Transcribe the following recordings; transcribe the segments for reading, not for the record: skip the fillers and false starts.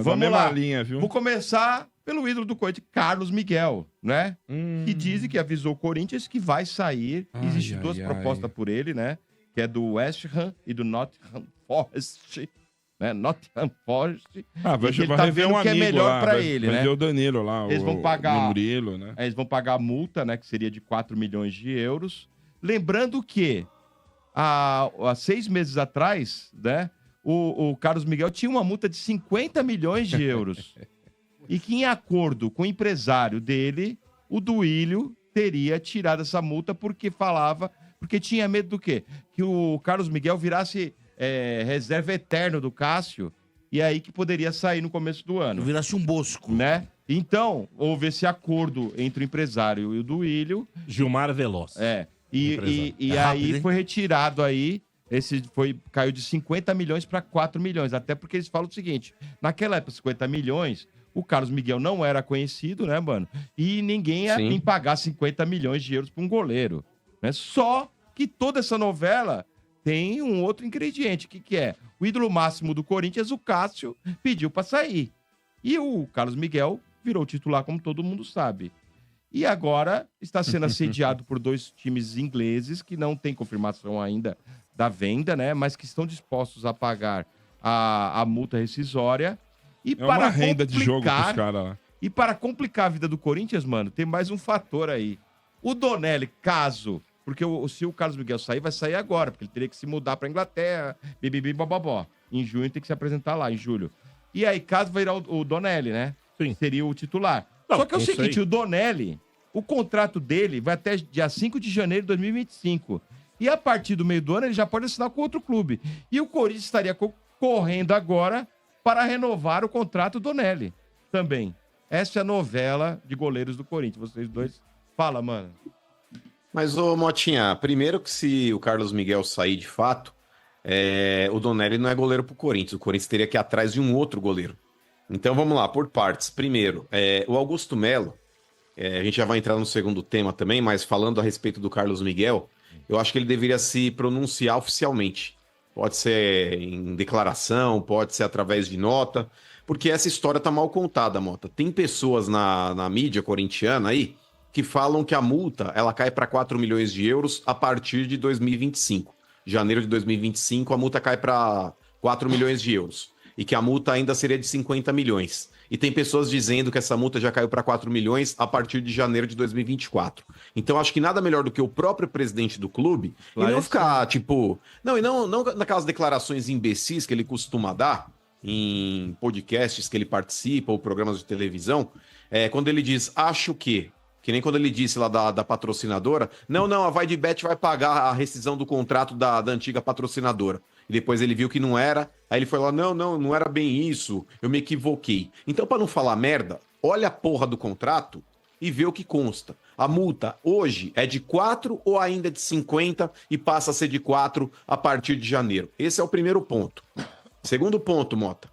vamos mesma lá. linha, viu? Vou começar pelo ídolo do Corinthians, Carlos Miguel, né? Que dizem que avisou o Corinthians que vai sair. Existem duas propostas por ele, né? Que é do West Ham e do Nottingham Forest, né? Nottingham Forest. Vai e que ele tá rever vendo um que é amigo melhor lá, pra vai, ele, vai né? ver o Danilo lá, Eles vão pagar, o Murilo, né? Eles vão pagar a multa, né? Que seria de 4 milhões de euros. Lembrando que há 6 meses atrás, né? O Carlos Miguel tinha uma multa de 50 milhões de euros. E que, em acordo com o empresário dele, o Duílio teria tirado essa multa porque tinha medo do quê? Que o Carlos Miguel virasse reserva eterno do Cássio, e aí que poderia sair no começo do ano. Virasse um Bosco. Né? Então, houve esse acordo entre o empresário e o Duílio. Gilmar Veloz. E aí foi retirado aí. Caiu de 50 milhões para 4 milhões. Até porque eles falam o seguinte: naquela época, 50 milhões, o Carlos Miguel não era conhecido, né, mano? E ninguém ia em pagar 50 milhões de euros para um goleiro. Né? Só que toda essa novela tem um outro ingrediente. Que é? O ídolo máximo do Corinthians, o Cássio, pediu para sair. E o Carlos Miguel virou titular, como todo mundo sabe. E agora está sendo assediado por 2 times ingleses que não tem confirmação ainda da venda, né? Mas que estão dispostos a pagar a multa rescisória. E É uma renda de jogo pros caras lá. E para complicar a vida do Corinthians, mano, tem mais um fator aí. O Donelli, caso... Porque se o Carlos Miguel sair, vai sair agora. Porque ele teria que se mudar para Inglaterra, bababó. Em junho tem que se apresentar lá, em julho. E aí, caso vai ir o Donelli, né? Sim. Seria o titular. Não, Só que é o não seguinte, sei. o Donelli, o contrato dele vai até dia 5 de janeiro de 2025. E a partir do meio do ano, ele já pode assinar com outro clube. E o Corinthians estaria correndo agora para renovar o contrato do Donelli também. Essa é a novela de goleiros do Corinthians. Vocês dois, fala, mano. Mas, ô Motinha, primeiro que se o Carlos Miguel sair de fato, o Donelli não é goleiro pro Corinthians. O Corinthians teria que ir atrás de um outro goleiro. Então vamos lá, por partes. Primeiro, o Augusto Melo, a gente já vai entrar no segundo tema também, mas falando a respeito do Carlos Miguel, eu acho que ele deveria se pronunciar oficialmente. Pode ser em declaração, pode ser através de nota, porque essa história tá mal contada, Mota. Tem pessoas na mídia corintiana aí que falam que a multa ela cai para 4 milhões de euros a partir de 2025. Janeiro de 2025, a multa cai para 4 milhões de euros. E que a multa ainda seria de 50 milhões. E tem pessoas dizendo que essa multa já caiu para 4 milhões a partir de janeiro de 2024. Então, acho que nada melhor do que o próprio presidente do clube e não ficar, tipo... Não, e não naquelas declarações imbecis que ele costuma dar em podcasts que ele participa ou programas de televisão, quando ele diz, acho que nem quando ele disse lá da patrocinadora, não, a Vai de Bet vai pagar a rescisão do contrato da antiga patrocinadora. E depois ele viu que não era, aí ele foi lá, não era bem isso, eu me equivoquei. Então, para não falar merda, olha a porra do contrato e vê o que consta. A multa hoje é de 4 ou ainda de 50 e passa a ser de 4 a partir de janeiro. Esse é o primeiro ponto. Segundo ponto, Mota,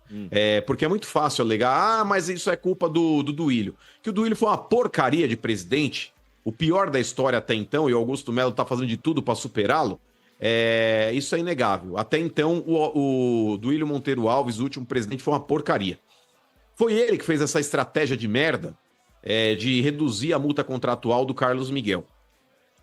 porque é muito fácil alegar, mas isso é culpa do Duílio. Que o Duílio foi uma porcaria de presidente, o pior da história até então, e o Augusto Melo tá fazendo de tudo para superá-lo, isso é inegável. Até então, o Duílio Monteiro Alves, o último presidente, foi uma porcaria. Foi ele que fez essa estratégia de merda de reduzir a multa contratual do Carlos Miguel.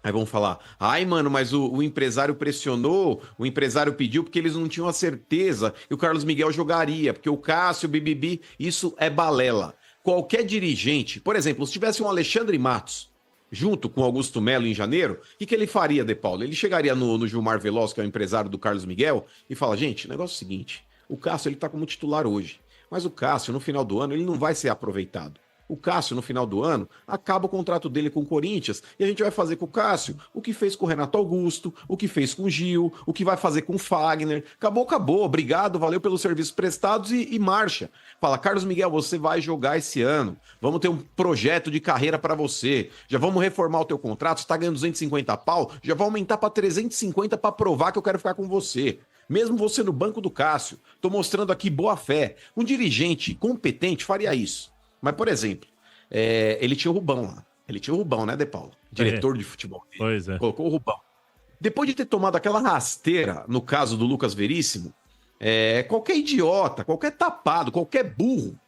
Aí vão falar, ai mano, mas o empresário pressionou, o empresário pediu porque eles não tinham a certeza que o Carlos Miguel jogaria, porque o Cássio, o Bibibi, isso é balela. Qualquer dirigente, por exemplo, se tivesse um Alexandre Matos junto com o Augusto Melo em janeiro, o que ele faria, De Paulo? Ele chegaria no Gilmar Veloz, que é o empresário do Carlos Miguel, e fala, gente, o negócio é o seguinte, o Cássio ele tá como titular hoje, mas o Cássio no final do ano ele não vai ser aproveitado. O Cássio, no final do ano, acaba o contrato dele com o Corinthians e a gente vai fazer com o Cássio o que fez com o Renato Augusto, o que fez com o Gil, o que vai fazer com o Fagner. Acabou. Obrigado, valeu pelos serviços prestados e marcha. Fala, Carlos Miguel, você vai jogar esse ano. Vamos ter um projeto de carreira para você. Já vamos reformar o teu contrato. Você tá ganhando 250 pau, já vou aumentar para 350 para provar que eu quero ficar com você. Mesmo você no banco do Cássio. Tô mostrando aqui boa fé. Um dirigente competente faria isso. Mas, por exemplo, ele tinha o Rubão lá. Ele tinha o Rubão, né, De Paulo? Diretor de futebol. Pois é. Colocou o Rubão. Depois de ter tomado aquela rasteira, no caso do Lucas Veríssimo, qualquer idiota, qualquer tapado, qualquer burro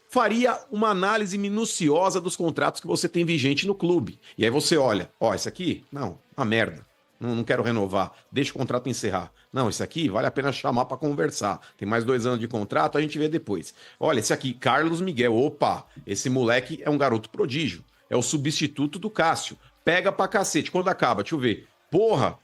faria uma análise minuciosa dos contratos que você tem vigente no clube. E aí você olha, esse aqui, não, uma merda. Não quero renovar, deixa o contrato encerrar. Não, esse aqui vale a pena chamar para conversar. Tem mais 2 anos de contrato, a gente vê depois. Olha, esse aqui, Carlos Miguel. Opa, esse moleque é um garoto prodígio. É o substituto do Cássio. Pega pra cacete. Quando acaba, deixa eu ver. Porra,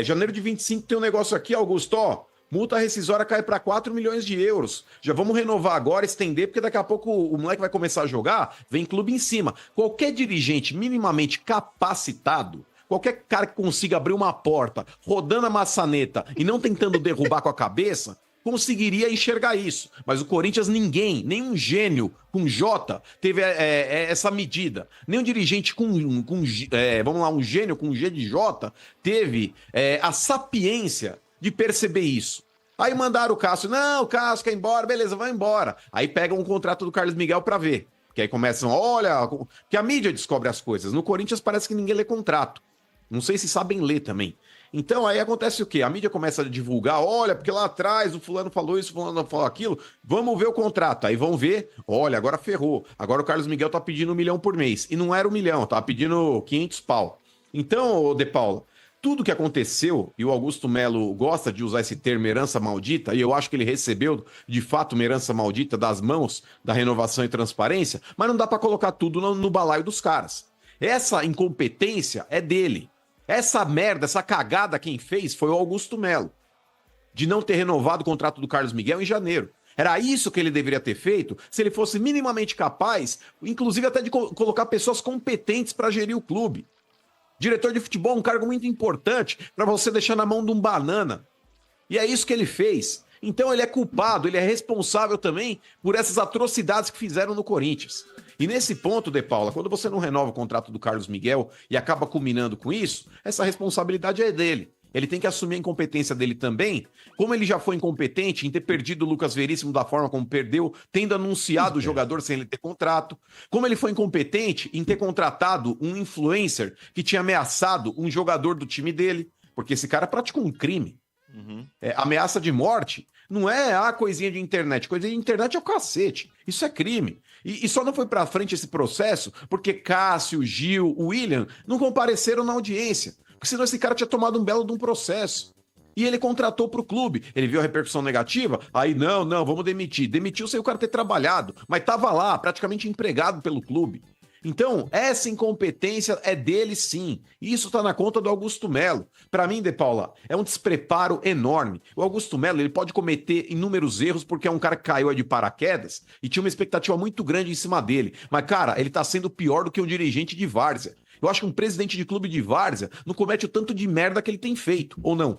janeiro de 25 tem um negócio aqui, Augusto, multa rescisória cai para 4 milhões de euros. Já vamos renovar agora, estender, porque daqui a pouco o moleque vai começar a jogar, vem clube em cima. Qualquer dirigente minimamente capacitado, qualquer cara que consiga abrir uma porta, rodando a maçaneta e não tentando derrubar com a cabeça, conseguiria enxergar isso. Mas o Corinthians, nenhum gênio com J teve essa medida. Nenhum dirigente um gênio com G de J teve a sapiência de perceber isso. Aí mandaram o Cássio, não, o Cássio quer ir embora, beleza, vai embora. Aí pegam um contrato do Carlos Miguel pra ver. Que aí começam, olha, que a mídia descobre as coisas. No Corinthians parece que ninguém lê contrato. Não sei se sabem ler também. Então aí acontece o quê? A mídia começa a divulgar, olha, porque lá atrás o fulano falou isso, o fulano falou aquilo, vamos ver o contrato. Aí vão ver, olha, agora ferrou. Agora o Carlos Miguel tá pedindo 1 milhão por mês. E não era 1 milhão, tava pedindo 500 pau. Então, De Paula, tudo que aconteceu, e o Augusto Melo gosta de usar esse termo herança maldita, e eu acho que ele recebeu, de fato, uma herança maldita das mãos da Renovação e Transparência, mas não dá para colocar tudo no balaio dos caras. Essa incompetência é dele. Essa merda, essa cagada quem fez foi o Augusto Melo, de não ter renovado o contrato do Carlos Miguel em janeiro. Era isso que ele deveria ter feito se ele fosse minimamente capaz, inclusive até de colocar pessoas competentes para gerir o clube. Diretor de futebol é um cargo muito importante para você deixar na mão de um banana. E é isso que ele fez. Então ele é culpado, ele é responsável também por essas atrocidades que fizeram no Corinthians. E nesse ponto, De Paula, quando você não renova o contrato do Carlos Miguel e acaba culminando com isso, essa responsabilidade é dele. Ele tem que assumir a incompetência dele também, como ele já foi incompetente em ter perdido o Lucas Veríssimo da forma como perdeu, tendo anunciado o jogador sem ele ter contrato, como ele foi incompetente em ter contratado um influencer que tinha ameaçado um jogador do time dele, porque esse cara praticou um crime. Ameaça de morte não é a coisinha de internet. Coisinha de internet é o cacete. Isso é crime. E só não foi pra frente esse processo porque Cássio, Gil, William não compareceram na audiência. Porque senão esse cara tinha tomado um belo de um processo. E ele contratou pro clube. Ele viu a repercussão negativa, aí não, vamos demitir. Demitiu sem o cara ter trabalhado, mas tava lá, praticamente empregado pelo clube. Então, essa incompetência é dele sim. Isso tá na conta do Augusto Melo. Para mim, De Paula, é um despreparo enorme. O Augusto Melo, ele pode cometer inúmeros erros porque é um cara que caiu aí de paraquedas e tinha uma expectativa muito grande em cima dele. Mas, cara, ele tá sendo pior do que um dirigente de várzea. Eu acho que um presidente de clube de várzea não comete o tanto de merda que ele tem feito, ou não?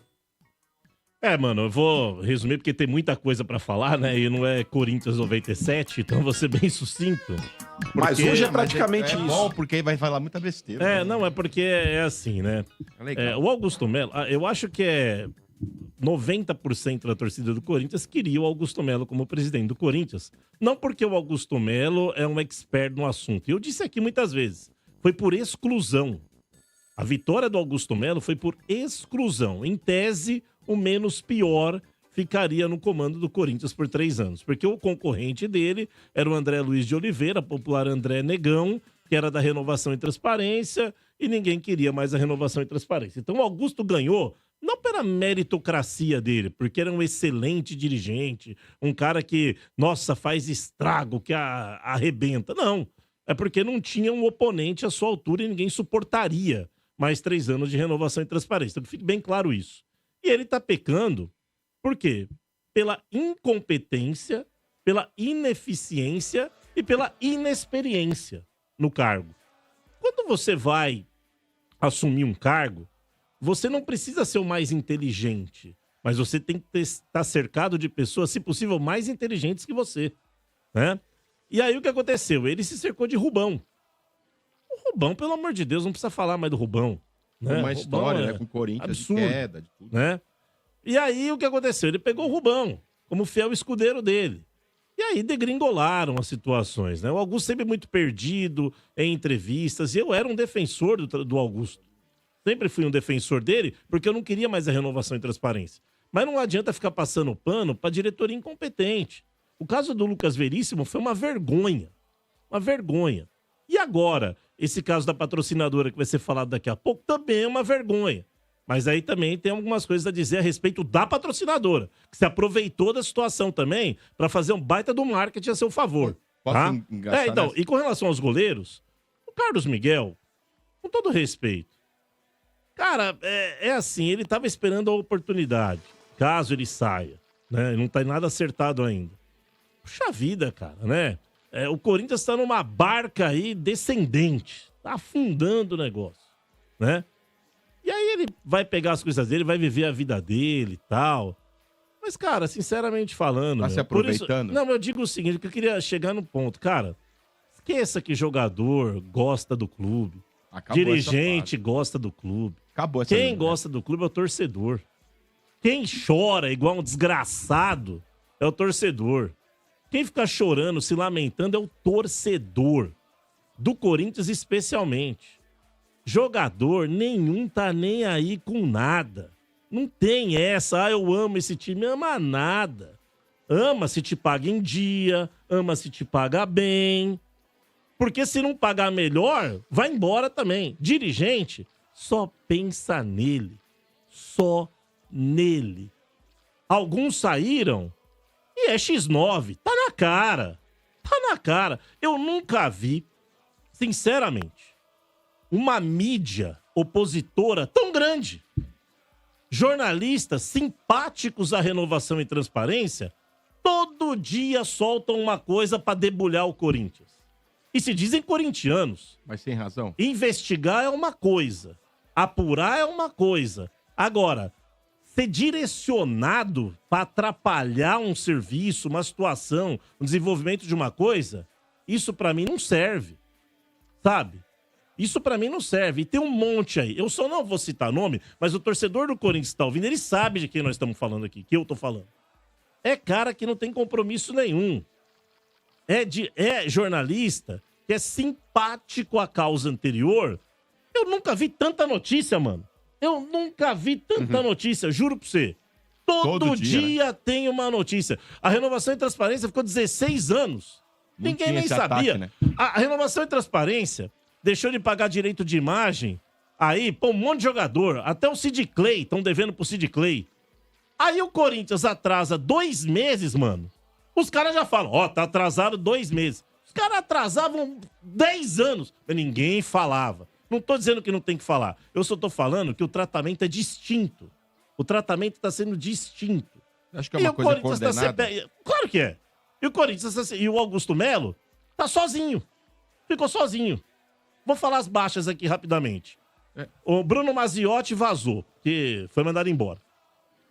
Mano, eu vou resumir porque tem muita coisa pra falar, né? E não é Corinthians 97, então vou ser bem sucinto. Mas hoje é praticamente isso. Bom, porque vai falar muita besteira. Né? Não, é porque é assim, né? O Augusto Melo, eu acho que 90% da torcida do Corinthians queria o Augusto Melo como presidente do Corinthians. Não porque o Augusto Melo é um expert no assunto. Eu disse aqui muitas vezes, foi por exclusão. A vitória do Augusto Melo foi por exclusão. Em tese, o menos pior ficaria no comando do Corinthians por 3 anos. Porque o concorrente dele era o André Luiz de Oliveira, popular André Negão, que era da Renovação e Transparência, e ninguém queria mais a Renovação e Transparência. Então o Augusto ganhou, não pela meritocracia dele, porque era um excelente dirigente, um cara que, nossa, faz estrago, que arrebenta. Não, é porque não tinha um oponente à sua altura e ninguém suportaria mais 3 anos de Renovação e Transparência. Então que fique bem claro isso. E ele tá pecando, por quê? Pela incompetência, pela ineficiência e pela inexperiência no cargo. Quando você vai assumir um cargo, você não precisa ser o mais inteligente, mas você tem que estar cercado de pessoas, se possível, mais inteligentes que você, né? E aí o que aconteceu? Ele se cercou de Rubão. O Rubão, pelo amor de Deus, não precisa falar mais do Rubão. Né? Uma história, né? Com o Corinthians, absurdo, de queda, de tudo. Né? E aí, o que aconteceu? Ele pegou o Rubão como fiel escudeiro dele. E aí, degringolaram as situações, né? O Augusto sempre muito perdido em entrevistas. E eu era um defensor do Augusto. Sempre fui um defensor dele, porque eu não queria mais a Renovação e Transparência. Mas não adianta ficar passando pano pra diretoria incompetente. O caso do Lucas Veríssimo foi uma vergonha. Uma vergonha. E agora, esse caso da patrocinadora que vai ser falado daqui a pouco também é uma vergonha. Mas aí também tem algumas coisas a dizer a respeito da patrocinadora, que se aproveitou da situação também para fazer um baita do marketing a seu favor. Posso Tá? engaçar Então, nessa? e com relação aos goleiros, o Carlos Miguel, com todo respeito, cara, é assim, ele tava esperando a oportunidade, caso ele saia, né? Não tá nada acertado ainda. Puxa vida, cara, né? O Corinthians tá numa barca aí descendente, tá afundando o negócio, né? E aí ele vai pegar as coisas dele, vai viver a vida dele e tal. Mas, cara, sinceramente falando... Tá se aproveitando? Não, eu digo o seguinte, que eu queria chegar no ponto. Cara, esqueça que jogador gosta do clube. Acabou Dirigente gosta do clube. Acabou essa Quem linha. gosta do clube é o torcedor. Quem chora igual um desgraçado é o torcedor. Quem fica chorando, se lamentando é o torcedor. Do Corinthians especialmente. Jogador nenhum tá nem aí com nada. Não tem essa, eu amo esse time. Ama nada. Ama se te paga em dia, ama se te paga bem. Porque se não pagar melhor, vai embora também. Dirigente só pensa nele. Só nele. Alguns saíram e é X9. Tá na cara. Tá na cara. Eu nunca vi, sinceramente, uma mídia opositora tão grande. Jornalistas simpáticos à renovação e transparência todo dia soltam uma coisa pra debulhar o Corinthians. E se dizem corintianos. Mas sem razão. Investigar é uma coisa. Apurar é uma coisa. Agora, ser direcionado pra atrapalhar um serviço, uma situação, um desenvolvimento de uma coisa, isso pra mim não serve. Sabe? Isso pra mim não serve. E tem um monte aí. Eu só não vou citar nome, mas o torcedor do Corinthians que tá ouvindo, ele sabe de quem nós estamos falando aqui, que eu tô falando. É cara que não tem compromisso nenhum. É jornalista que é simpático à causa anterior. Eu nunca vi tanta notícia, mano. Eu nunca vi tanta notícia, juro pra você. Todo dia, né? Tem uma notícia. A renovação e transparência ficou 16 anos. Não Ninguém nem sabia. Ataque, né? A renovação e transparência deixou de pagar direito de imagem. Aí, pô, um monte de jogador. Até o Sid Clay, estão devendo pro Sid Clay. Aí o Corinthians atrasa 2 meses, mano. Os caras já falam, ó, tá atrasado 2 meses. Os caras atrasavam 10 anos. Mas ninguém falava. Não tô dizendo que não tem que falar. Eu só tô falando que o tratamento é distinto. O tratamento tá sendo distinto. Acho que é uma coisa coordenada. Claro que é. E o Corinthians e o Augusto Melo tá sozinho. Ficou sozinho. Vou falar as baixas aqui rapidamente. O Bruno Maziotti vazou, que foi mandado embora.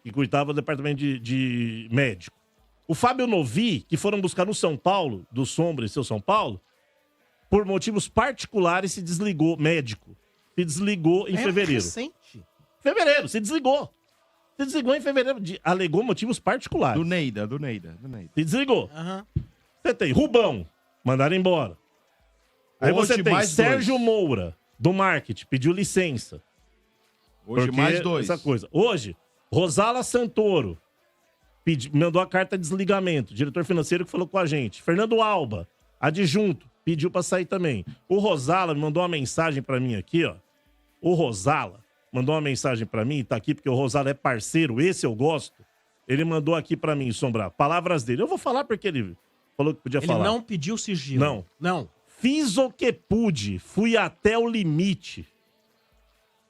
Que cuidava do departamento de médico. O Fábio Novi, que foram buscar no São Paulo, do Sombra e seu São Paulo, por motivos particulares se desligou, médico. Se desligou em fevereiro. Recente. Fevereiro, se desligou. Se desligou em fevereiro, alegou motivos particulares. Do Neida. Se desligou. Aham. Você tem Rubão, mandaram embora. Aí Hoje, você tem mais Sérgio 2. Moura, do marketing, pediu licença. Hoje Porque mais 2. Essa coisa. Hoje, Rosala Santoro mandou a carta de desligamento. Diretor financeiro que falou com a gente. Fernando Alba, adjunto, pediu pra sair também. O Rosala mandou uma mensagem pra mim aqui, ó. O Rosala mandou uma mensagem pra mim, tá aqui porque o Rosala é parceiro, esse eu gosto. Ele mandou aqui pra mim, Sombra, palavras dele. Eu vou falar porque ele falou que podia falar. Ele não pediu sigilo. Não. Não. Fiz o que pude, fui até o limite.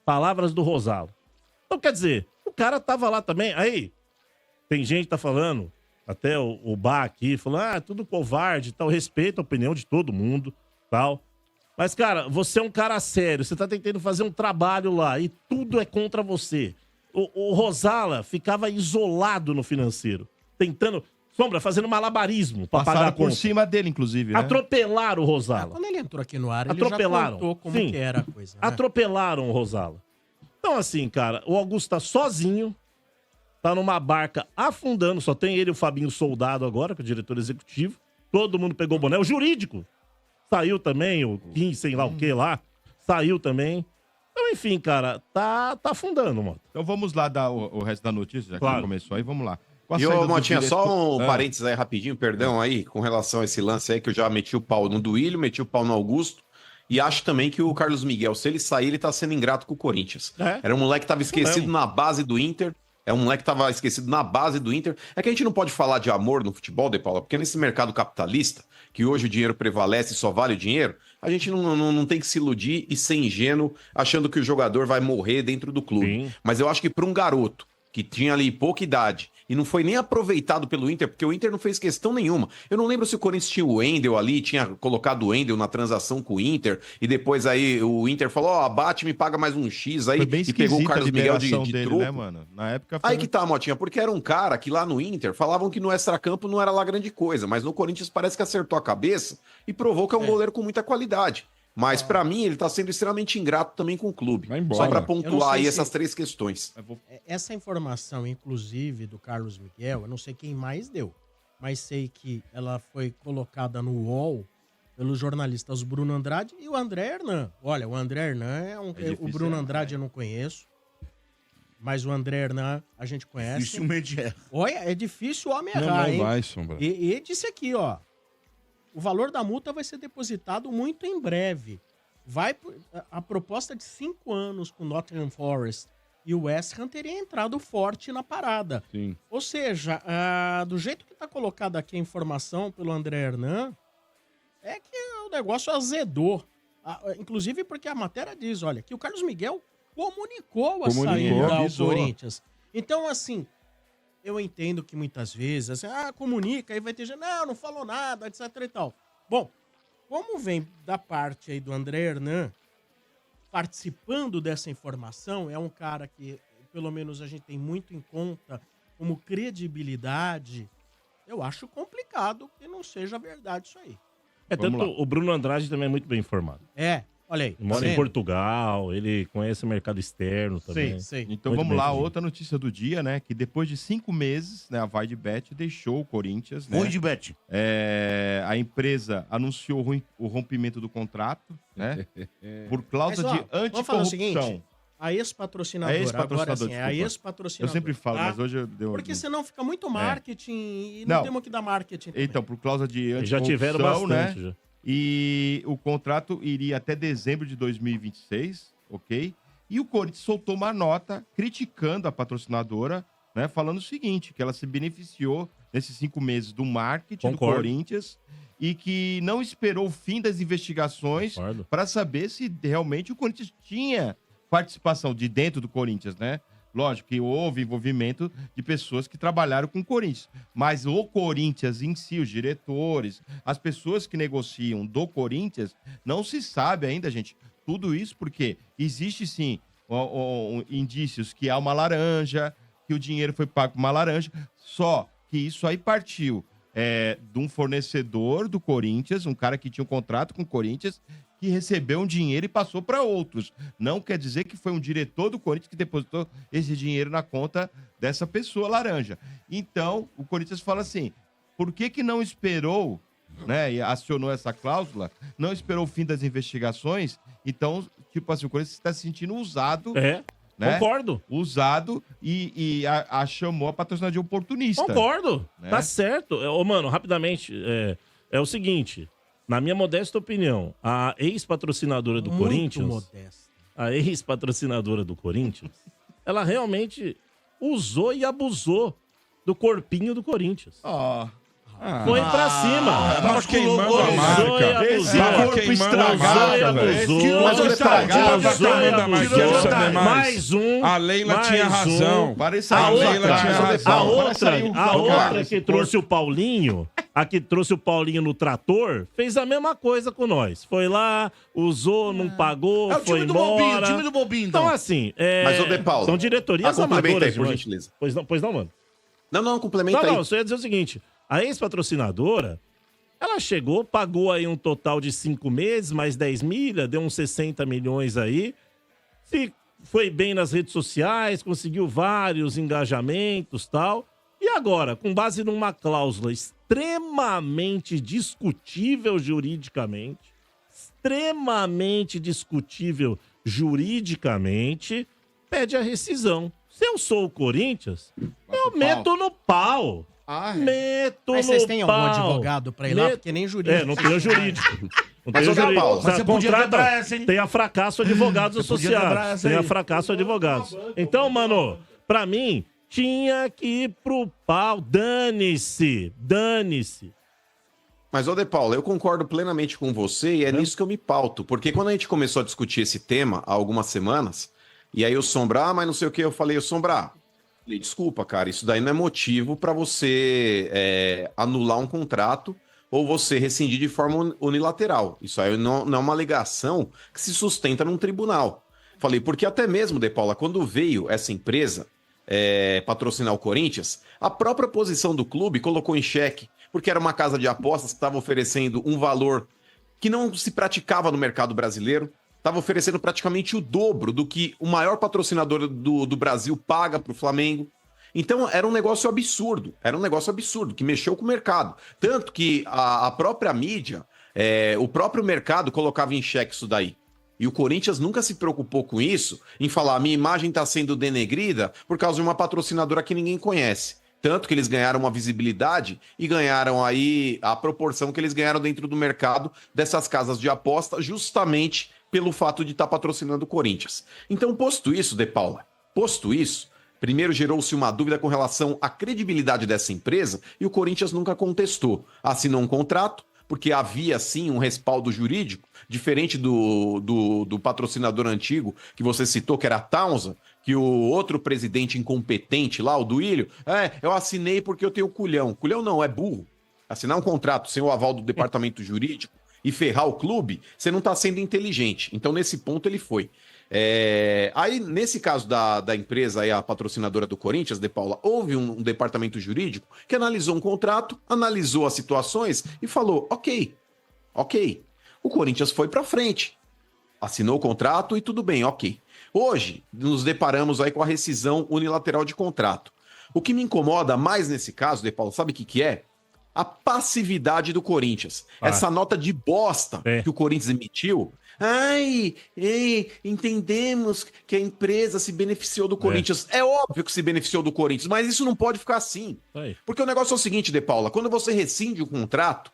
Palavras do Rosalo. Então, quer dizer, o cara tava lá também. Aí, tem gente que tá falando, até o Bá aqui, falando, tudo covarde, tal, respeito a opinião de todo mundo, tal. Mas, cara, você é um cara sério, você tá tentando fazer um trabalho lá e tudo é contra você. O Rosala ficava isolado no financeiro, tentando... Sombra, fazendo malabarismo pra pagar a Passaram por conta. cima dele, inclusive, né? Atropelaram o Rosala. Quando ele entrou aqui no ar, ele Atropelaram. já contou como Sim. que era a coisa. Né? Atropelaram o Rosala. Então, assim, cara, o Augusto tá sozinho, tá numa barca afundando, só tem ele e o Fabinho Soldado agora, que é o diretor executivo. Todo mundo pegou o boné. O jurídico saiu também, o Kim, sei lá o que lá, saiu também. Então, enfim, cara, tá afundando, mano. Então vamos lá dar o resto da notícia, já que já começou aí, vamos lá. E ô, Motinha, só um parênteses aí rapidinho, perdão aí, com relação a esse lance aí, que eu já meti o pau no Duílio, meti o pau no Augusto, e acho também que o Carlos Miguel, se ele sair, ele tá sendo ingrato com o Corinthians. Era um moleque que tava esquecido na base do Inter, é um moleque que tava esquecido na base do Inter. É que a gente não pode falar de amor no futebol, De Paula, porque nesse mercado capitalista, que hoje o dinheiro prevalece e só vale o dinheiro, a gente não tem que se iludir e ser ingênuo achando que o jogador vai morrer dentro do clube. Sim. Mas eu acho que para um garoto que tinha ali pouca idade e não foi nem aproveitado pelo Inter, porque o Inter não fez questão nenhuma. Eu não lembro se o Corinthians tinha o Wendel ali, tinha colocado o Wendel na transação com o Inter, e depois aí o Inter falou, abate, me paga mais um X aí, e pegou o Carlos Miguel de dele, troco. né, mano? Na época foi... Aí que tá, Motinha, porque era um cara que lá no Inter falavam que no extracampo não era lá grande coisa, mas no Corinthians parece que acertou a cabeça e provou que é um goleiro com muita qualidade. Mas pra mim ele tá sendo extremamente ingrato também com o clube. Só pra pontuar aí essas três questões. Essa informação, inclusive, do Carlos Miguel, eu não sei quem mais deu, mas sei que ela foi colocada no UOL pelos jornalistas Bruno Andrade e o André Hernan. Olha, o André Hernan o Bruno Andrade eu não conheço, mas o André Hernan a gente conhece. Dificilmente é. Olha, é difícil o homem errar, hein? Não vai, Sombra. E disse aqui, ó. O valor da multa vai ser depositado muito em breve. A proposta de 5 anos com o Nottingham Forest e o West Ham teria entrado forte na parada. Sim. Ou seja, do jeito que está colocada aqui a informação pelo André Hernan, é que o negócio azedou. Inclusive porque a matéria diz, olha, que o Carlos Miguel comunicou a saída ao Corinthians. Então, assim... Eu entendo que muitas vezes, assim, comunica, aí vai ter gente, não falou nada, etc e tal. Bom, como vem da parte aí do André Hernan, participando dessa informação, é um cara que, pelo menos, a gente tem muito em conta como credibilidade, eu acho complicado que não seja verdade isso aí. Tanto o Bruno Andrade também é muito bem informado. Olha aí. Ele mora em Portugal, ele conhece o mercado externo também. Sei. Então vamos lá, outra notícia do dia, né? Que depois de 5 meses, né, a Vaidbet deixou o Corinthians, né? Vaidbet. A empresa anunciou o rompimento do contrato, né? Por cláusula de anticorrupção. Vamos falar o seguinte, a ex-patrocinadora, agora sim, é a ex-patrocinadora. Eu sempre falo, mas hoje eu dei Porque senão fica muito marketing e não temos que dar marketing também. Então, por cláusula de anticorrupção, já tiveram bastante, né? já. E o contrato iria até dezembro de 2026, ok? E o Corinthians soltou uma nota criticando a patrocinadora, né? Falando o seguinte, que ela se beneficiou nesses 5 meses do marketing do Corinthians e que não esperou o fim das investigações para saber se realmente o Corinthians tinha participação de dentro do Corinthians, né? Lógico que houve envolvimento de pessoas que trabalharam com o Corinthians, mas o Corinthians em si, os diretores, as pessoas que negociam do Corinthians, não se sabe ainda, gente, tudo isso porque existe sim indícios que há uma laranja, que o dinheiro foi pago por uma laranja, só que isso aí partiu de um fornecedor do Corinthians, um cara que tinha um contrato com o Corinthians, que recebeu um dinheiro e passou para outros. Não quer dizer que foi um diretor do Corinthians que depositou esse dinheiro na conta dessa pessoa laranja. Então, o Corinthians fala assim, por que não esperou, né, e acionou essa cláusula, não esperou o fim das investigações? Então, tipo assim, o Corinthians está se sentindo usado... Né? Concordo. Usado e chamou a patrocinadora de oportunista. Concordo. Né? Tá certo. Mano, rapidamente, é o seguinte... Na minha modesta opinião, a ex-patrocinadora do Corinthians... A ex-patrocinadora do Corinthians, ela realmente usou e abusou do corpinho do Corinthians. Foi pra cima. Tava queimando a marca. Esse corpo estragado, velho. Mas mais um. A Leila tinha razão. A outra que trouxe o Paulinho, a que trouxe o Paulinho no trator, fez a mesma coisa com nós. Foi lá, usou, não pagou, foi embora. O time do Bobinho, então. assim, Mas, ô De Paulo, são diretorias amadoras. Aí, por gentileza. Pois não, mano? Não, complementa aí. Não, só ia dizer o seguinte... A ex-patrocinadora, ela chegou, pagou aí um total de 5 meses, mais 10 milha, deu uns 60 milhões aí. Foi bem nas redes sociais, conseguiu vários engajamentos e tal. E agora, com base numa cláusula extremamente discutível juridicamente, extremamente discutível juridicamente, pede a rescisão. Se eu sou o Corinthians, eu meto no pau. Meto Mas no vocês têm algum pau. advogado pra ir lá? Porque nem jurídico. Não tenho jurídico. Não Mas, tenho ô, Paulo, jurídico. mas você podia quebrar essa, hein? Tem a Fracasso Advogados Você podia quebrar Associados. essa Tem a aí. Fracasso Advogados. Então, mano, pra mim, tinha que ir pro pau. Dane-se. Dane-se. Mas, ô De Paula, eu concordo plenamente com você e é nisso que eu me pauto. Porque quando a gente começou a discutir esse tema há algumas semanas, e aí o Sombra, mas não sei o que, eu falei, o Sombra, desculpa, cara, isso daí não é motivo para você anular um contrato ou você rescindir de forma unilateral. Isso aí não é uma alegação que se sustenta num tribunal. Falei, porque até mesmo, De Paula, quando veio essa empresa patrocinar o Corinthians, a própria posição do clube colocou em xeque, porque era uma casa de apostas que estava oferecendo um valor que não se praticava no mercado brasileiro, estava oferecendo praticamente o dobro do que o maior patrocinador do Brasil paga para o Flamengo. Então era um negócio absurdo, que mexeu com o mercado. Tanto que a própria mídia, o próprio mercado colocava em xeque isso daí. E o Corinthians nunca se preocupou com isso, em falar, minha imagem está sendo denegrida por causa de uma patrocinadora que ninguém conhece. Tanto que eles ganharam uma visibilidade e ganharam aí a proporção que eles ganharam dentro do mercado dessas casas de aposta, justamente pelo fato de estar patrocinando o Corinthians. Então, posto isso, De Paula, primeiro gerou-se uma dúvida com relação à credibilidade dessa empresa e o Corinthians nunca contestou. Assinou um contrato, porque havia sim um respaldo jurídico, diferente do patrocinador antigo que você citou, que era a Townsend, que o outro presidente incompetente lá, o Duílio, eu assinei porque eu tenho culhão. Culhão não, é burro. Assinar um contrato sem o aval do departamento jurídico e ferrar o clube, você não está sendo inteligente. Então, nesse ponto, ele foi. Aí, nesse caso da empresa, aí, a patrocinadora do Corinthians, De Paula, houve um departamento jurídico que analisou um contrato, analisou as situações e falou, ok. O Corinthians foi para frente, assinou o contrato e tudo bem, ok. Hoje, nos deparamos aí com a rescisão unilateral de contrato. O que me incomoda mais nesse caso, De Paula, sabe o que é? A passividade do Corinthians. Essa nota de bosta que o Corinthians emitiu. Entendemos que a empresa se beneficiou do Corinthians. É óbvio que se beneficiou do Corinthians, mas isso não pode ficar assim. Porque o negócio é o seguinte, De Paula, quando você rescinde o contrato,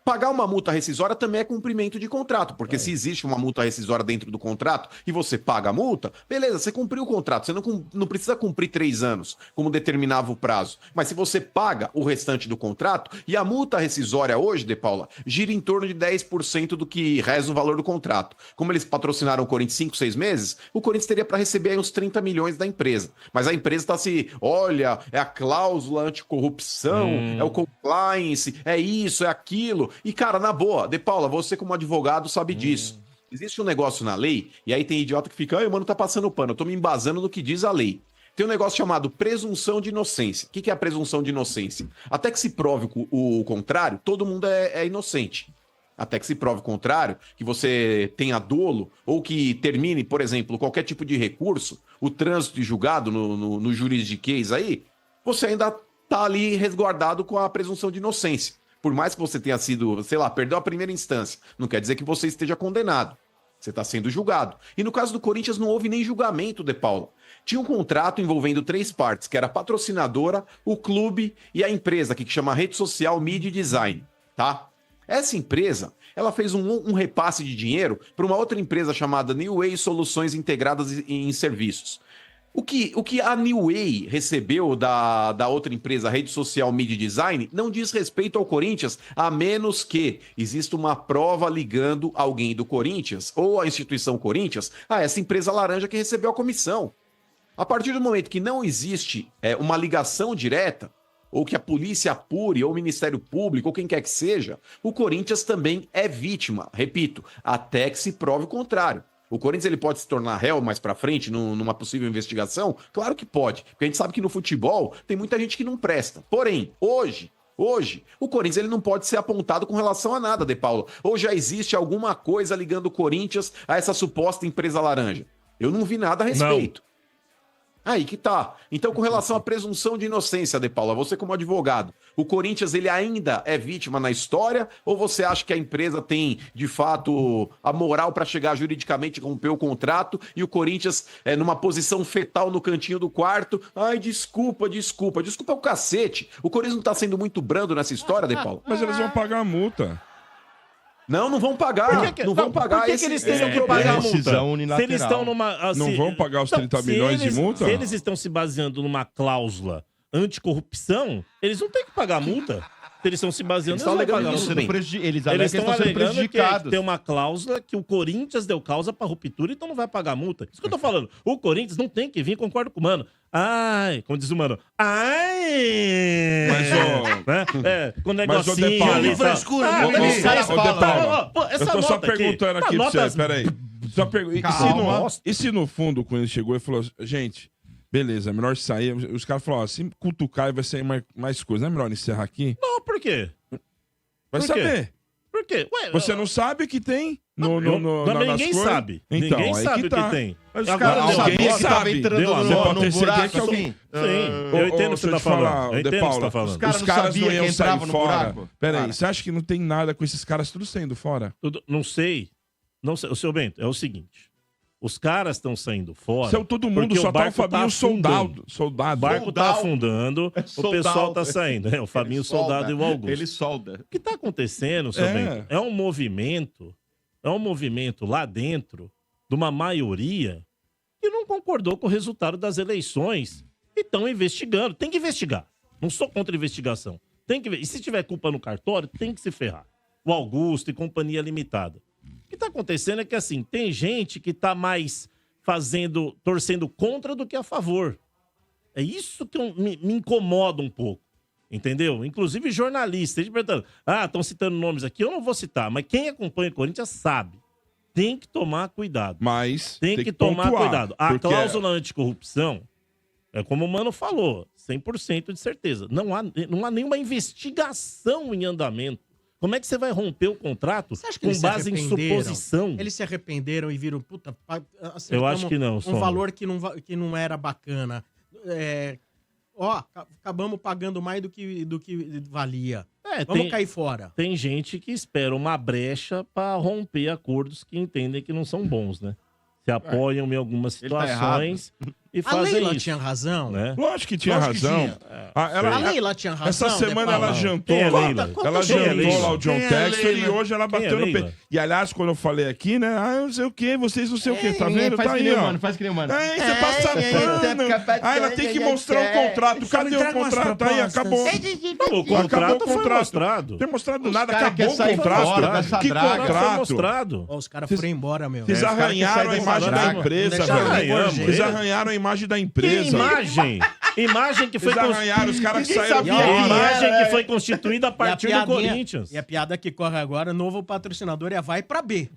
pagar uma multa rescisória também é cumprimento de contrato, porque se existe uma multa rescisória dentro do contrato e você paga a multa, beleza, você cumpriu o contrato, você não precisa cumprir 3 anos, como determinava o prazo. Mas se você paga o restante do contrato, e a multa rescisória hoje, De Paula, gira em torno de 10% do que reza o valor do contrato. Como eles patrocinaram o Corinthians 5, 6 meses, o Corinthians teria para receber aí uns 30 milhões da empresa. Mas a empresa está olha, é a cláusula anticorrupção, é o compliance, é isso, é aquilo. E, cara, na boa, De Paula, você como advogado sabe disso. Existe um negócio na lei, e aí tem idiota que fica, mano, tá passando pano, eu tô me embasando no que diz a lei. Tem um negócio chamado presunção de inocência. O que é a presunção de inocência? Até que se prove o contrário, todo mundo é inocente. Até que se prove o contrário, que você tenha dolo, ou que termine, por exemplo, qualquer tipo de recurso, o trânsito de julgado no juridiquês aí, você ainda tá ali resguardado com a presunção de inocência. Por mais que você tenha sido, sei lá, perdeu a primeira instância, não quer dizer que você esteja condenado. Você está sendo julgado. E no caso do Corinthians não houve nem julgamento, De Paula. Tinha um contrato envolvendo 3 partes, que era a patrocinadora, o clube e a empresa, que chama Rede Social Media Design, tá? Essa empresa, ela fez um repasse de dinheiro para uma outra empresa chamada New Way Soluções Integradas em Serviços. O que a New Way recebeu da outra empresa, Rede Social Media Design, não diz respeito ao Corinthians, a menos que exista uma prova ligando alguém do Corinthians ou a instituição Corinthians a essa empresa laranja que recebeu a comissão. A partir do momento que não existe uma ligação direta, ou que a polícia apure, ou o Ministério Público, ou quem quer que seja, o Corinthians também é vítima, repito, até que se prove o contrário. O Corinthians ele pode se tornar réu mais pra frente numa possível investigação? Claro que pode, porque a gente sabe que no futebol tem muita gente que não presta. Porém, hoje, o Corinthians ele não pode ser apontado com relação a nada, De Paula. Ou já existe alguma coisa ligando o Corinthians a essa suposta empresa laranja? Eu não vi nada a respeito. Aí que tá. Então, com relação à presunção de inocência, De Paula, você como advogado, o Corinthians ele ainda é vítima na história ou você acha que a empresa tem, de fato, a moral para chegar juridicamente, romper o contrato e o Corinthians é numa posição fetal no cantinho do quarto? Ai, desculpa é o cacete. O Corinthians não tá sendo muito brando nessa história, De Paula? Mas eles vão pagar a multa. Não vão pagar. Não vão pagar. Por que eles teriam que pagar a multa? Decisão unilateral. Se eles estão numa... Não vão pagar os 30 milhões de multa? Se eles estão se baseando numa cláusula anticorrupção, eles não têm que pagar a multa. Se eles estão se baseando... Eles estão alegando Eles estão estão sendo prejudicados. que tem uma cláusula que o Corinthians deu causa pra ruptura, então não vai pagar a multa. Isso que eu tô falando. O Corinthians não tem que vir, concordo com o Mano. Ai, como diz o Mano. Ai! Com negocinho De Paula, ali. frescura, Ah, Ô, mas os caras De falam, Paula, pô, essa eu tô só nota aqui, perguntando aqui pra notas- você, peraí. E se no fundo, quando ele chegou, ele falou, gente, beleza, é melhor sair. Os caras falaram, se cutucar vai sair mais coisa. Não é melhor encerrar aqui? Não, por quê? Vai Por quê? saber. Por quê? Ué, Você não sabe que tem Não, nas ninguém coisas? sabe. Então, Ninguém aí sabe que o tá. que tem. Mas os Agora, caras não deu a sabiam nota, que tava sabe. entrando Deu a nota. no Pode ser buraco. que alguém- assim. Sim, eu entendo o que você tá falando. Eu entendo o que você tá falando. Os caras Os não caras sabiam não iam que sair entrava no fora. buraco? Peraí, Cara. você acha que não tem nada com esses caras tudo saindo fora? Não sei. Não sei. O seu Bento, é o seguinte. Os caras estão saindo fora. Seu, todo mundo porque só o tá o barco Fabinho afundando. soldado. O barco tá Soldado. afundando, o Soldado. pessoal tá saindo. O Fabinho Soldado e o Augusto. Ele solda. O que tá acontecendo, seu Bento, é um movimento lá dentro de uma maioria que não concordou com o resultado das eleições e estão investigando. Tem que investigar. Não sou contra a investigação. Tem que ver. E se tiver culpa no cartório, tem que se ferrar. O Augusto e companhia limitada. O que tá acontecendo é que, assim, tem gente que tá mais torcendo contra do que a favor. É isso que me incomoda um pouco. Entendeu? Inclusive jornalistas. Eles perguntando, estão citando nomes aqui. Eu não vou citar, mas quem acompanha o Corinthians sabe. Tem que tomar cuidado. Mas Tem que tomar pontuar, cuidado. A porque cláusula anticorrupção, é como o Mano falou, 100% de certeza. Não há nenhuma investigação em andamento. Como é que você vai romper o contrato Você acha que com eles se base em arrependeram? suposição? Eles se arrependeram e viram, puta, Eu acho que não, um Sombra. valor que não era bacana. Acabamos pagando mais do que valia. Vamos cair fora. Tem gente que espera uma brecha para romper acordos que entendem que não são bons, né? Se apoiam em algumas Ele tá situações e A fazem Leila isso. tinha razão. Né? Lógico que tinha Lógico que razão. tinha. A Leila tinha razão. Essa semana De Paula? ela jantou Quem é lá. Leila? Ela Quem é jantou Leila? lá o John Quem é Textor Leila? e hoje ela Quem é bateu no Leila? peito. E aliás, quando eu falei aqui, né? Não sei o quê, vocês não sei o quê. Tá vendo? Faz Tá que aí, nem o ó. Mano, faz que nem o Mano. Você passa pano. Ela tem que mostrar o contrato. Só me Cadê o traga umas contrato? Tá aí, propostas. acabou. O Acabou contrato o foi contrato. mostrado. Não tem mostrado nada, cara acabou quer o sair contrato. fora dessa Que draga. Foi contrato? mostrado. Ó, os caras foram embora, meu. Vocês os caras que arranharam a saem imagem dessa da draga. empresa, Deixaram velho. arranhamos. Vocês arranharam a imagem da Que empresa. imagem? Imagem que foi Vocês arranharam os caras que saíram sabia fora. quem imagem era, que foi constituída a partir do Corinthians. E a piada que corre agora, novo patrocinador é vai pra B.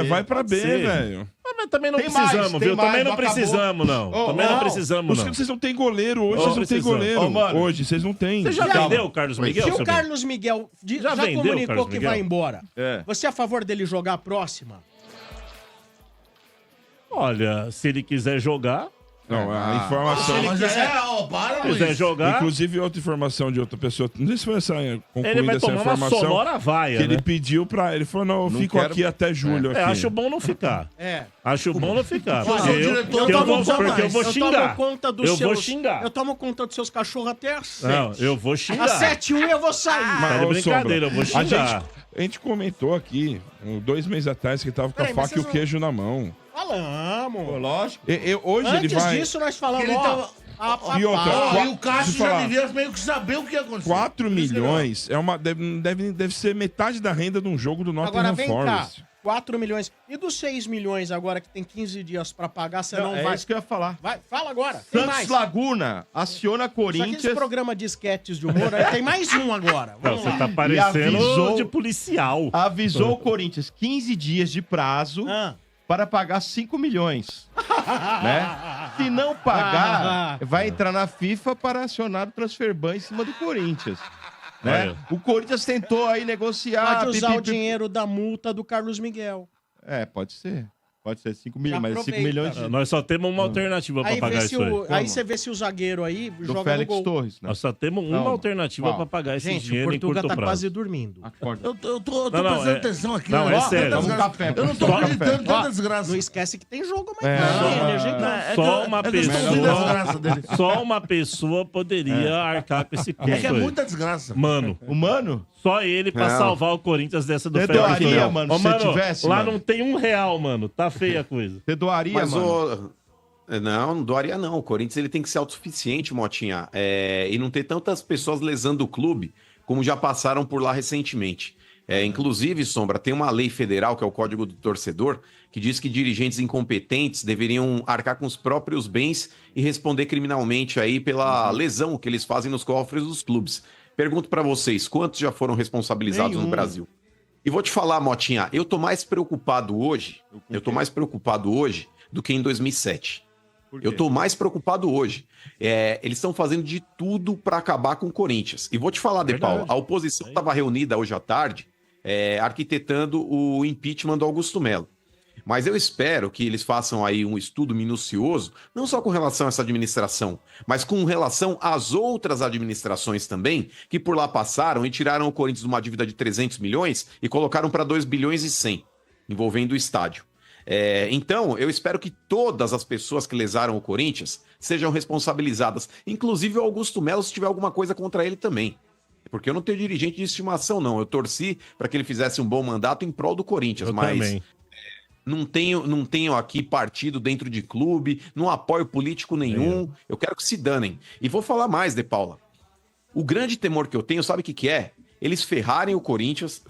Vai pra B, ser. velho. Mas também não Tem mais, precisamos, tem viu? mais, Também não não acabou. precisamos, não. Ô, Também não não. precisamos, não. Vocês não têm goleiro hoje, Não vocês não têm precisamos. goleiro. Ô, mano. Hoje, vocês não têm. Você já Calma. vendeu o Carlos Miguel, Se o seu bem? Carlos Miguel já vendeu o comunicou Carlos que Miguel? vai embora, É. você é a favor dele jogar a próxima? Olha, se ele quiser jogar, Não, a informação. Mas para, quiser Luiz. jogar, Inclusive, outra informação de outra pessoa. Não sei se foi essa ele concluída vai essa tomar uma informação. sonora vaia, Que ele né? pediu pra. Ele falou: não, eu Não fico quero- aqui até julho. Aqui. Acho bom não ficar. Acho bom não ficar. Olha, Porque o eu, diretor porque eu tomo vou, conta porque eu mais. vou Eu xingar. tomo conta dos Eu seus... vou xingar. Eu tomo conta dos seus cachorros até às 7. Não, eu vou xingar. Às 7h eu vou sair. Tá de ô, brincadeira, eu vou Sombra, xingar. A gente comentou aqui, 2 meses atrás, que tava com Peraí, a mas faca e o vocês queijo na mão. Falamos. Lógico. Hoje ele Antes vai. disso, nós falamos, Ele tava- E outra, Ó, e o Cássio Deixa eu já falar. devia meio que saber o que ia acontecer. 4 Por isso que ele- milhões deve ser metade da renda de um jogo do Agora Nottingham vem cá, Forest. 4 milhões. E dos 6 milhões agora que tem 15 dias pra pagar, você não, É vai... isso que eu ia falar. Vai, fala agora. Tem Santos mais. Laguna aciona Só que esse Corinthians. programa de esquetes de humor, aí tem mais um agora. Não, Vamos você lá. tá parecendo avisou- de policial. Avisou o Corinthians 15 dias de prazo Ah. para pagar 5 milhões. Né? Se não pagar, vai entrar na FIFA para acionar o transferban em cima do Corinthians. Né? Olha. O Corinthians tentou aí negociar. Pode usar o pipipi. dinheiro da multa do Carlos Miguel. É, pode ser. Pode ser 5 milhões, mas 5 aproveita. milhões de... Nós só temos uma alternativa pra Aí, pagar isso aí. aí você vê se o zagueiro aí Do joga Félix no gol. Torres, né? Nós só temos uma Calma. alternativa Qual? pra pagar esse Gente, o dinheiro em Portuga curto tá prazo. quase dormindo. Acorda. Eu tô Não, prestando é- atenção aqui. não, né? é Ó, sério. tanta Toma um desgraça. café, Eu não tô toma um acreditando, café. tanta desgraça. Não esquece que tem jogo É, amanhã. só- hein, gente? Só uma que eu estou ouvindo as pessoa. desgraças dele. Só uma pessoa poderia arcar com esse custo É que é aí. muita desgraça. Mano, O Mano? só ele pra Não. salvar o Corinthians dessa do Você Félix doaria, Torres. mano, Ô, se você tivesse, lá mano? não tem R$1, mano. Tá feia a coisa. Você doaria, Mas mano? não doaria não. O Corinthians ele tem que ser autossuficiente, Motinha. E não ter tantas pessoas lesando o clube como já passaram por lá recentemente. Inclusive, Sombra, tem uma lei federal, que é o Código do Torcedor, que diz que dirigentes incompetentes deveriam arcar com os próprios bens e responder criminalmente aí pela lesão que eles fazem nos cofres dos clubes. Pergunto pra vocês, quantos já foram responsabilizados no Nenhum. Brasil? E vou te falar, Motinha, eu tô mais preocupado hoje do que em 2007. Por quê? Eu tô mais preocupado hoje. Eles estão fazendo de tudo para acabar com o Corinthians. E vou te falar, De Verdade. Paula, a oposição estava reunida hoje à tarde, arquitetando o impeachment do Augusto Melo. Mas eu espero que eles façam aí um estudo minucioso, não só com relação a essa administração, mas com relação às outras administrações também, que por lá passaram e tiraram o Corinthians de uma dívida de 300 milhões e colocaram para 2 bilhões e 100, envolvendo o estádio. Então, eu espero que todas as pessoas que lesaram o Corinthians sejam responsabilizadas, inclusive o Augusto Melo, se tiver alguma coisa contra ele também. Porque eu não tenho dirigente de estimação, não. Eu torci para que ele fizesse um bom mandato em prol do Corinthians, Eu mas também. não tenho aqui partido dentro de clube, não apoio político nenhum. Eu quero que se danem. E vou falar mais, De Paula. O grande temor que eu tenho, sabe o que é? Eles ferrarem o Corinthians,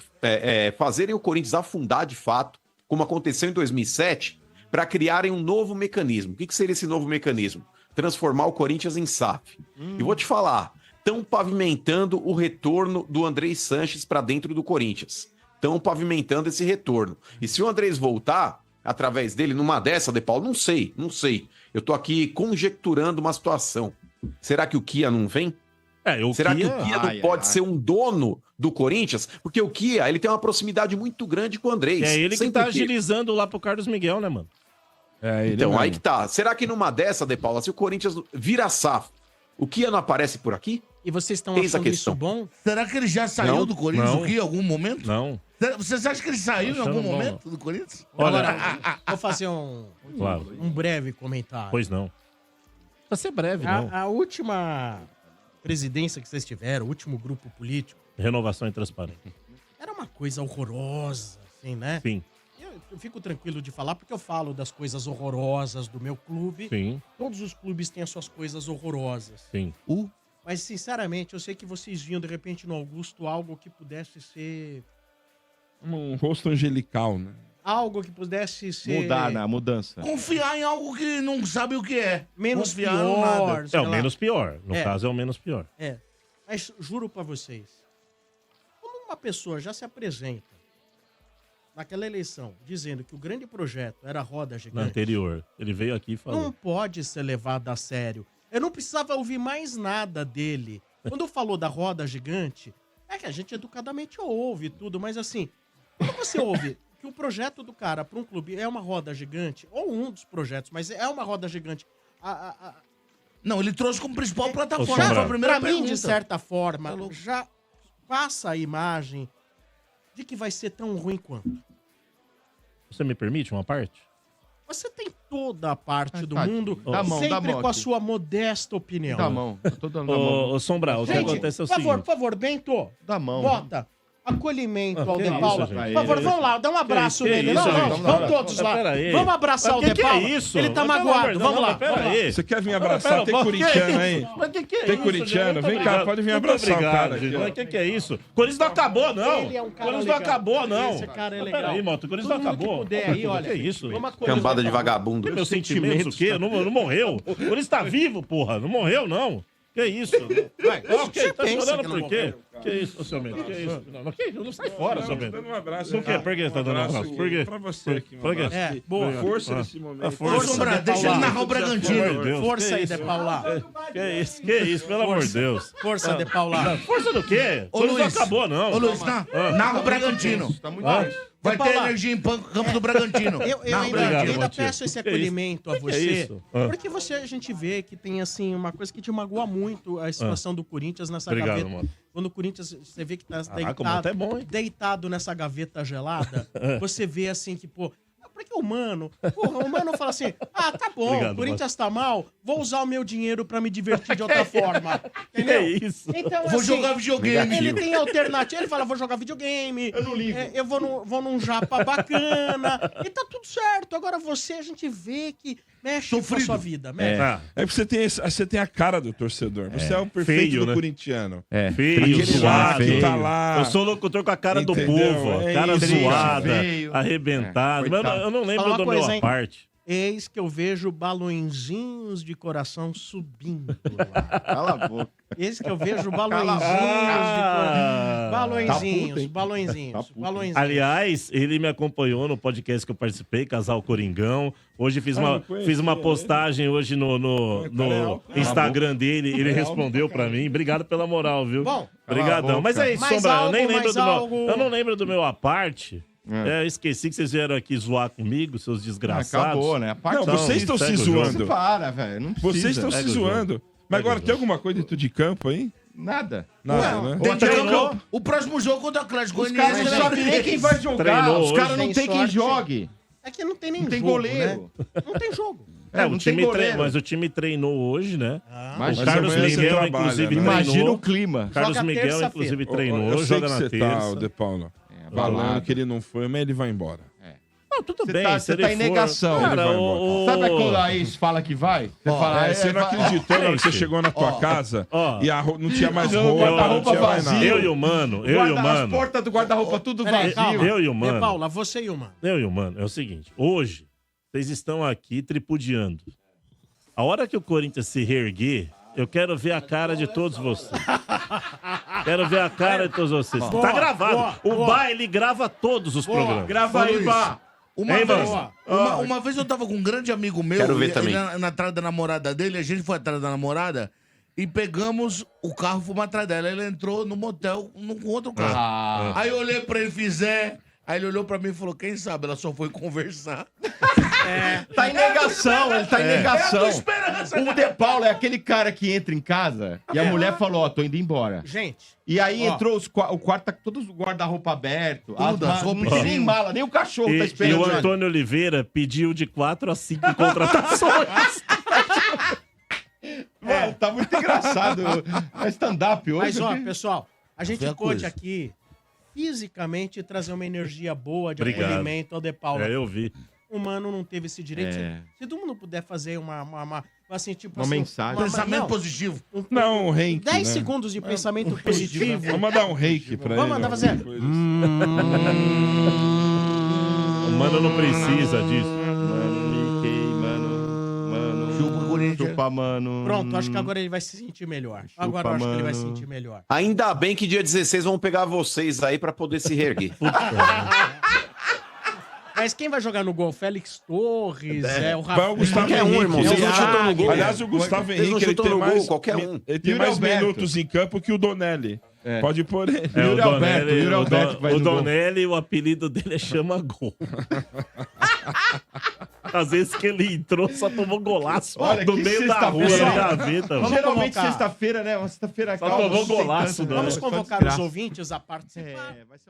fazerem o Corinthians afundar de fato, como aconteceu em 2007, para criarem um novo mecanismo. O que seria esse novo mecanismo? Transformar o Corinthians em SAF. E vou te falar, estão pavimentando o retorno do Andrei Sanches para dentro do Corinthians. Estão pavimentando esse retorno. E se o Andrés voltar, através dele, numa dessa, De Paulo, não sei. Eu tô aqui conjecturando uma situação. Será que o Kia não vem? Será que o Kia não pode ser um dono do Corinthians? Porque o Kia, ele tem uma proximidade muito grande com o Andrés. É ele que Sempre tá agilizando lá pro Carlos Miguel, né, mano? Então, aí que tá. Será que numa dessa, De Paula, se o Corinthians vira SAF, o Kia não aparece por aqui? E vocês estão Eis a achando isso questão. bom? Será que ele já saiu Não, do Corinthians não. aqui em algum momento? Não. Vocês acham que ele saiu em Achando algum bom. momento do Corinthians? Olha, Vou fazer um claro. breve comentário. Pois não. Pra ser breve, não. A última presidência que vocês tiveram, o último grupo político, Renovação e transparência. era uma coisa horrorosa, assim, né? Sim, Eu fico tranquilo de falar porque eu falo das coisas horrorosas do meu clube. sim, Todos os clubes têm as suas coisas horrorosas. sim. Mas, sinceramente, eu sei que vocês viam, de repente, no Augusto, algo que pudesse ser... Um rosto angelical, né? Algo que pudesse ser... Mudar, né? A mudança. Confiar em algo que não sabe o que é. Menos Confiar em pior. nada. sei É o lá. menos pior. No É. caso, é o menos pior. É. Mas juro pra vocês, quando uma pessoa já se apresenta naquela eleição dizendo que o grande projeto era a roda Na gigante, anterior. Ele veio aqui e falou. não pode ser levado a sério. Eu não precisava ouvir mais nada dele. Quando falou da roda gigante, é que a gente educadamente ouve tudo, mas assim, quando você ouve que o projeto do cara para um clube é uma roda gigante, ou um dos projetos, mas é uma roda gigante, Não, ele trouxe como principal plataforma. Sombra. Foi a primeira pra mim, pergunta. de certa forma, Tá louco. já passa a imagem de que vai ser tão ruim quanto. Você me permite uma parte? Você tem toda a parte do tadinho. mundo, Dá a mão, sempre dá a mão com a aqui. sua modesta opinião. Dá a mão. Eu tô dando a mão. Ô, Sombra, o que Gente, acontece é o por seguinte. favor, Bento, Dá a mão. bota acolhimento Ah, ao que De isso, Paula. gente? Por favor, vamos lá, dá um abraço Que nele. isso, Não, gente? não, vamos todos lá. Pera aí. Vamos abraçar Mas o De Paula. é isso? Ele tá Mas, pelo magoado. amor de Vamos Deus, lá. não, pera vamos lá. aí. Você quer vir abraçar? Tem Pera, corintiano aí. Mas que é Tem isso, corintiano? gente? Vem Muito cá, obrigado. pode vir Muito abraçar o obrigado, cara aqui, gente. ó. Mas que é isso? Corinthians não acabou, não. Ele é um cara Corinthians não legal. acabou, não. Esse cara é Mas legal. Pera aí, Moto. Corinthians não Todo mundo que acabou. puder aí, olha, Que é isso? vamos acolher o Cambada De de Paula. vagabundo. Meus sentimentos, o quê? Não morreu. O Corinthians tá vivo, porra. Não morreu, não. Que isso? Vai, Ok, tá pensa chorando que não por quê? morreu. Que isso, seu Mendes? Que isso? Não sai fora, seu Mendes. Dando um abraço. Por quê? Por que você tá dando um abraço? Por quê? Pra você aqui, Por quê? Boa. Força nesse momento. Força, Sombra, deixa ele narrar o Bragantino. Deus, Força que aí, isso? De Paula. Que isso, pelo amor de Deus. Força, De Paula. Força do quê? Ô, Tudo não Luiz. acabou, não. Ô, Luiz, narra o Bragantino. Tá muito Ah. tenso. Vai De ter Paula. energia em campo do Bragantino. Eu Narra o ainda, Bragantino. ainda Matias. peço esse Que acolhimento a Que é você, isso? Ah. porque a gente vê que tem, assim, uma coisa que te magoa muito a situação do Corinthians nessa Obrigado, gaveta. mano. Quando o Corinthians, você vê que tá Caraca, o Mota é bom, hein? deitado nessa gaveta gelada, você vê, assim, que, pô, porque o Mano fala assim, tá bom, Obrigado, o Corinthians tá mal, vou usar o meu dinheiro pra me divertir de outra forma. Que Entendeu? isso? Então, Vou assim, jogar videogame. ele tem alternativa, ele fala, vou jogar videogame, eu não ligo. Eu vou num japa bacana, e tá tudo certo. Agora a gente vê que mexe com a Sofrido. sua vida, mexe. Ah, É porque você tem a cara do torcedor. Você é o perfeito feio, do né? corintiano. feio, Aquele lá zoado. que tá lá. Eu sou locutor com a cara do Entendeu? povo, ó. É Cara isso, zoada, feio. arrebentada. É, Mas coitado. eu não lembro Fala uma do coisa, meu hein? parte. Eis que eu vejo balõezinhos de coração subindo lá. Cala a boca. Eis que eu vejo Cala a balõezinhos de coração. Tá Balõezinhos, balõezinhos. Aliás, ele me acompanhou no podcast que eu participei, Casal Coringão. Hoje fiz uma, não conhecia fiz uma postagem hoje no Instagram dele. Ele respondeu pra mim. Obrigado pela moral, viu? Bom, Obrigadão. Mas é isso, Mais Sombra. algo, Eu nem lembro mais do meu. algo. Eu não lembro do meu aparte. Eu esqueci que vocês vieram aqui zoar comigo, seus desgraçados. Acabou, né? A parte Não, Então, vocês estão se segue o jogo. zoando. Para, velho. Não precisa. Vocês estão se Segue o jogo. zoando. Mas agora Segue o tem alguma coisa dentro de campo aí? Nada. Nada, né? Tem treinou? jogo, o próximo jogo contra o Atlético Os caras não Goianiense. sabem nem quem vai jogar. Treinou Os caras hoje. não tem Tem quem sorte. jogue. é que não tem nem Não tem jogo, goleiro. né? Não tem jogo. O não time tem goleiro. mas o time treinou hoje, né? Imagina, Mas O Carlos amanhã você Miguel, trabalha, inclusive, né? Imagina treinou. o clima. Carlos Joga Miguel, terça-feira. inclusive, Eu treinou, sei joga que na você terça. tá, o De Paula. balado. Falando que ele não foi, mas ele vai embora. Não, tudo Você bem. tá- se você ele tá em for- negação. Cara, Ele vai Sabe quando a ex fala que vai? Você fala, Você não acreditou na hora que você gente. chegou na tua casa ó. e não tinha mais Não, roupa, não guarda-roupa tinha mais nada. vazio. Eu e o Mano, As portas do guarda-roupa tudo Peraí, calma. vazio. eu e o De Mano. Paula, você e o Mano. Eu e o Mano, é o seguinte. Hoje, vocês estão aqui tripudiando. A hora que o Corinthians se reerguer, eu quero ver a cara de todos vocês. Quero ver a cara de todos vocês. Tá gravado. O Baile grava todos os programas. Grava aí, Luiz. Bá. Uma Hein, vez, mano? uma vez eu tava com um grande amigo meu. Quero ver e- também. ele na atrás da namorada dele, a gente foi atrás da namorada e pegamos o carro, fomos atrás dela. Ele entrou no motel com outro carro. Aí eu olhei pra ele, aí ele olhou pra mim e falou: quem sabe, ela só foi conversar. Tá em negação, ele tá em negação. Eu tô esperando. O De Paulo é aquele cara que entra em casa e a mulher falou, ó, tô indo embora. Gente, E aí Ó. entrou o quarto, tá todos os guarda-roupa aberto. Tudo, as as não roupas tem de nem cima. mala, nem o cachorro tá E esperando. o Antônio Oliveira pediu de 4 a 5 contratações. Mano, tá muito engraçado. É stand-up hoje. mas ó, aqui. pessoal, a gente Foi a pôde coisa. aqui fisicamente trazer uma energia boa de Obrigado. acolhimento ao De Paula. Eu vi. O Mano não teve esse direito. É. Se todo mundo puder fazer uma assim, tipo Uma assim, mensagem. Pensamento não, positivo. Não, um reiki, 10 né? segundos de pensamento positivo. Vamos mandar um reiki pra ele. Vamos mandar fazer. alguma coisa O Mano não precisa disso. Mano, Mickey, mano. Chupa, Corinthians. Chupa, mano. Pronto, acho que agora ele vai se sentir melhor. Agora eu acho que ele vai se sentir melhor. Ainda bem que dia 16 vão pegar vocês aí pra poder se reerguer. Mas quem vai jogar no gol? Félix Torres, o Vai o Rafa. Gustavo Qualquer um, Henrique. irmão. Vocês não chutam no gol. Aliás, o Gustavo Eles não Henrique ele chutam tem no gol, mais, qualquer um. ele tem Yuri mais Alberto. minutos em campo que o Donelli. É. Pode pôr ele. É, Yuri Alberto, Yuri Alberto que vai o no gol. Donelli, o apelido dele é Chama Gol. Às vezes que ele entrou, só tomou golaço Olha, no que meio da rua, sexta-feira. na gaveta. mano. Geralmente convocar. sexta-feira, né? Uma sexta-feira Só calma, tomou não tem golaço, tanto, né? Vamos Só convocar desgraça. os ouvintes a participar. É, vai ser